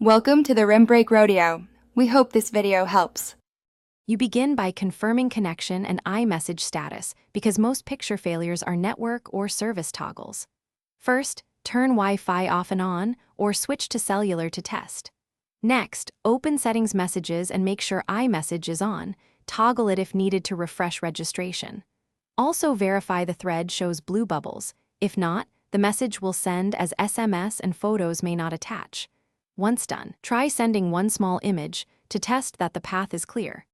Welcome to the Rim Break Rodeo. We hope this video helps. You begin by confirming connection and iMessage status because most picture failures are network or service toggles. First, turn Wi-Fi off and on or switch to cellular to test. Next, open Settings Messages and make sure iMessage is on. Toggle it if needed to refresh registration. Also verify the thread shows blue bubbles. If not, the message will send as SMS and photos may not attach. Once done, try sending one small image to test that the path is clear.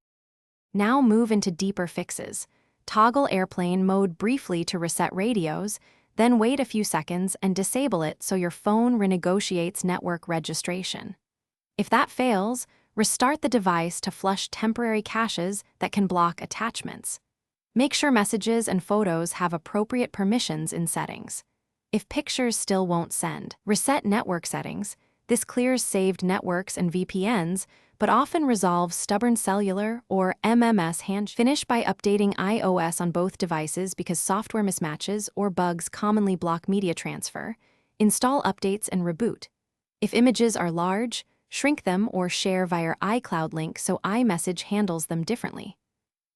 Now move into deeper fixes. Toggle airplane mode briefly to reset radios, then wait a few seconds and disable it so your phone renegotiates network registration. If that fails, restart the device to flush temporary caches that can block attachments. Make sure messages and photos have appropriate permissions in settings. If pictures still won't send, reset network settings. This clears saved networks and VPNs, but often resolves stubborn cellular or MMS handshake. Finish by updating iOS on both devices because software mismatches or bugs commonly block media transfer. Install updates and reboot. If images are large, shrink them or share via iCloud link so iMessage handles them differently.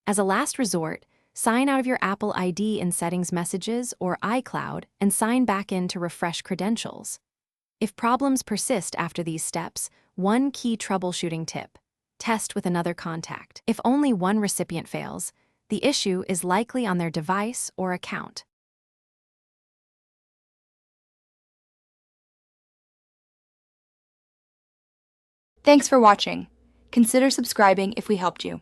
As a last resort, sign out of your Apple ID in Settings Messages or iCloud and sign back in to refresh credentials. If problems persist after these steps, one key troubleshooting tip: test with another contact. If only one recipient fails, the issue is likely on their device or account. Thanks for watching. Consider subscribing if we helped you.